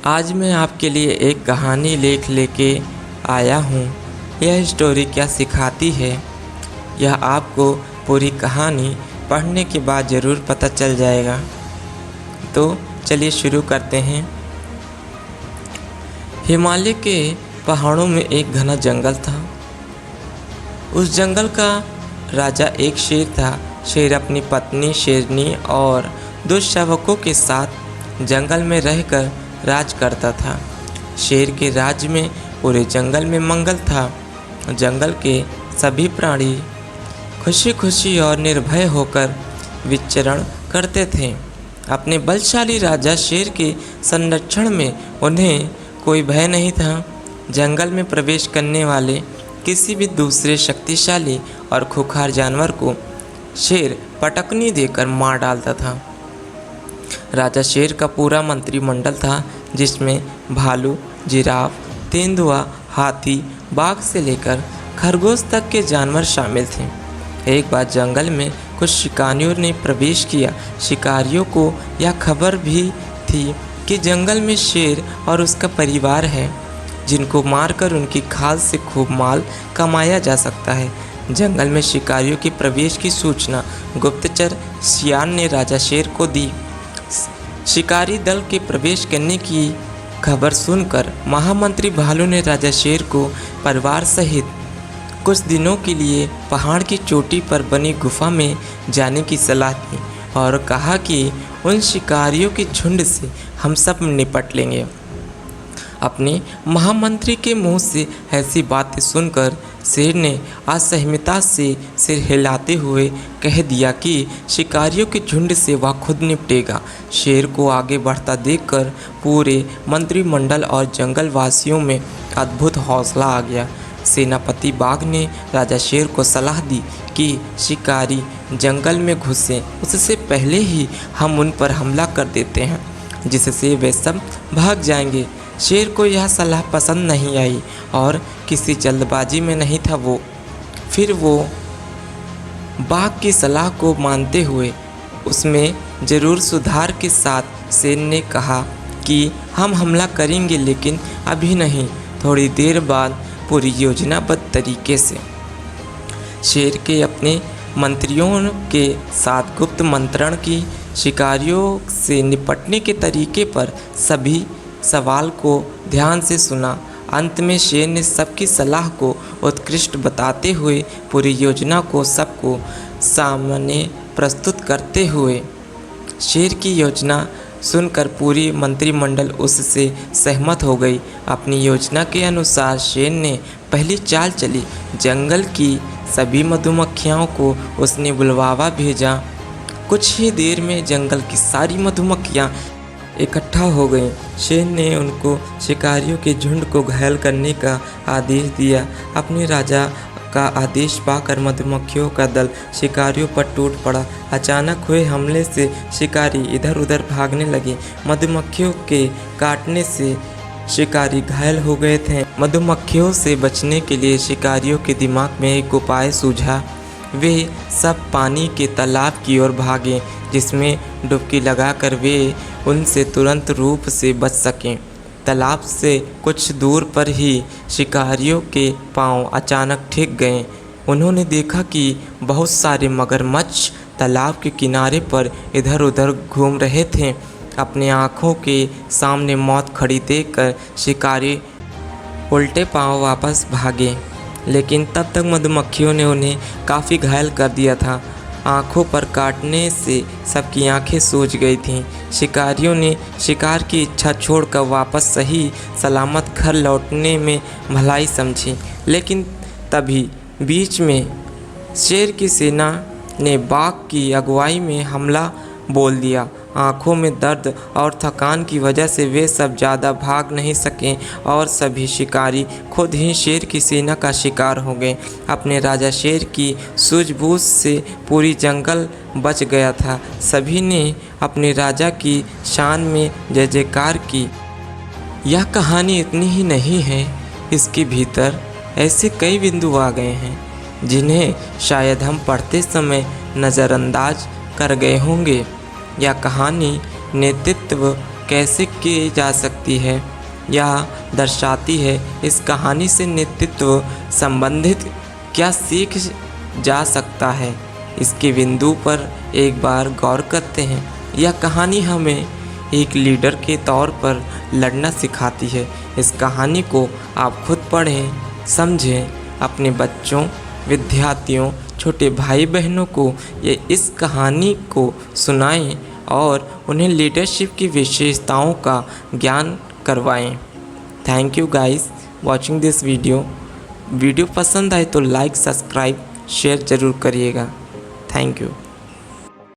आज मैं आपके लिए एक कहानी लेके आया हूँ। यह स्टोरी क्या सिखाती है, यह आपको पूरी कहानी पढ़ने के बाद ज़रूर पता चल जाएगा। तो चलिए शुरू करते हैं। हिमालय के पहाड़ों में एक घना जंगल था। उस जंगल का राजा एक शेर था। शेर अपनी पत्नी शेरनी और 2 शावकों के साथ जंगल में रहकर राज करता था। शेर के राज्य में पूरे जंगल में मंगल था। जंगल के सभी प्राणी खुशी खुशी और निर्भय होकर विचरण करते थे। अपने बलशाली राजा शेर के संरक्षण में उन्हें कोई भय नहीं था। जंगल में प्रवेश करने वाले किसी भी दूसरे शक्तिशाली और खूंखार जानवर को शेर पटकनी देकर मार डालता था। राजा शेर का पूरा मंत्रिमंडल था, जिसमें भालू, जिराफ, तेंदुआ, हाथी, बाघ से लेकर खरगोश तक के जानवर शामिल थे। एक बार जंगल में कुछ शिकारियों ने प्रवेश किया। शिकारियों को यह खबर भी थी कि जंगल में शेर और उसका परिवार है, जिनको मारकर उनकी खाल से खूब माल कमाया जा सकता है। जंगल में शिकारियों के प्रवेश की सूचना गुप्तचर सियान ने राजा शेर को दी। शिकारी दल के प्रवेश करने की खबर सुनकर महामंत्री भालू ने राजा शेर को परिवार सहित कुछ दिनों के लिए पहाड़ की चोटी पर बनी गुफा में जाने की सलाह दी और कहा कि उन शिकारियों के झुंड से हम सब निपट लेंगे। अपने महामंत्री के मुंह से ऐसी बातें सुनकर शेर ने असहमता से सिर हिलाते हुए कह दिया कि शिकारियों के झुंड से वह खुद निपटेगा। शेर को आगे बढ़ता देखकर पूरे मंत्रिमंडल और जंगल वासियों में अद्भुत हौसला आ गया। सेनापति बाघ ने राजा शेर को सलाह दी कि शिकारी जंगल में घुसें, उससे पहले ही हम उन पर हमला कर देते हैं, जिससे वे सब भाग जाएंगे। शेर को यह सलाह पसंद नहीं आई और किसी जल्दबाजी में नहीं था फिर वो बाघ की सलाह को मानते हुए उसमें ज़रूर सुधार के साथ शेर ने कहा कि हम हमला करेंगे, लेकिन अभी नहीं, थोड़ी देर बाद पूरी योजनाबद्ध तरीके से। शेर के अपने मंत्रियों के साथ गुप्त मंत्रण की शिकारियों से निपटने के तरीके पर सभी सवाल को ध्यान से सुना। अंत में शेर ने सबकी सलाह को उत्कृष्ट बताते हुए पूरी योजना को सबको सामने प्रस्तुत करते हुए शेर की योजना सुनकर पूरी मंत्रिमंडल उससे सहमत हो गई। अपनी योजना के अनुसार शेर ने पहली चाल चली। जंगल की सभी मधुमक्खियों को उसने बुलवावा भेजा। कुछ ही देर में जंगल की सारी मधुमक्खियाँ इकट्ठा हो गईं। शेर ने उनको शिकारियों के झुंड को घायल करने का आदेश दिया। अपने राजा का आदेश पाकर मधुमक्खियों का दल शिकारियों पर टूट पड़ा। अचानक हुए हमले से शिकारी इधर उधर भागने लगे। मधुमक्खियों के काटने से शिकारी घायल हो गए थे। मधुमक्खियों से बचने के लिए शिकारियों के दिमाग में एक उपाय सूझा। वे सब पानी के तालाब की ओर भागे, जिसमें डुबकी लगाकर वे उनसे तुरंत रूप से बच सकें। तालाब से कुछ दूर पर ही शिकारियों के पांव अचानक ठिक गए। उन्होंने देखा कि बहुत सारे मगरमच्छ तालाब के किनारे पर इधर उधर घूम रहे थे। अपने आँखों के सामने मौत खड़ी देखकर शिकारी उल्टे पांव वापस भागे, लेकिन तब तक मधुमक्खियों ने उन्हें काफ़ी घायल कर दिया था। आँखों पर काटने से सबकी आंखें सूज गई थीं। शिकारियों ने शिकार की इच्छा छोड़कर वापस सही सलामत घर लौटने में भलाई समझी। लेकिन तभी बीच में शेर की सेना ने बाघ की अगुवाई में हमला बोल दिया। आँखों में दर्द और थकान की वजह से वे सब ज़्यादा भाग नहीं सके और सभी शिकारी खुद ही शेर की सेना का शिकार हो गए। अपने राजा शेर की सूझबूझ से पूरी जंगल बच गया था। सभी ने अपने राजा की शान में जय जयकार की। यह कहानी इतनी ही नहीं है, इसके भीतर ऐसे कई बिंदु आ गए हैं जिन्हें शायद हम पढ़ते समय नज़रअंदाज कर गए होंगे। यह कहानी नेतृत्व, कैसे की जा सकती है। यह दर्शाती है इस कहानी से नेतृत्व संबंधित क्या सीख जा सकता है। इसके बिंदु पर एक बार गौर करते हैं। यह कहानी हमें एक लीडर के तौर पर लड़ना सिखाती है। इस कहानी को आप खुद पढ़ें, समझें, अपने बच्चों, विद्यार्थियों, छोटे भाई बहनों को ये इस कहानी को सुनाएं और उन्हें लीडरशिप की विशेषताओं का ज्ञान करवाएं। Thank you guys watching this video पसंद आए तो लाइक, सब्सक्राइब, शेयर ज़रूर करिएगा। Thank you.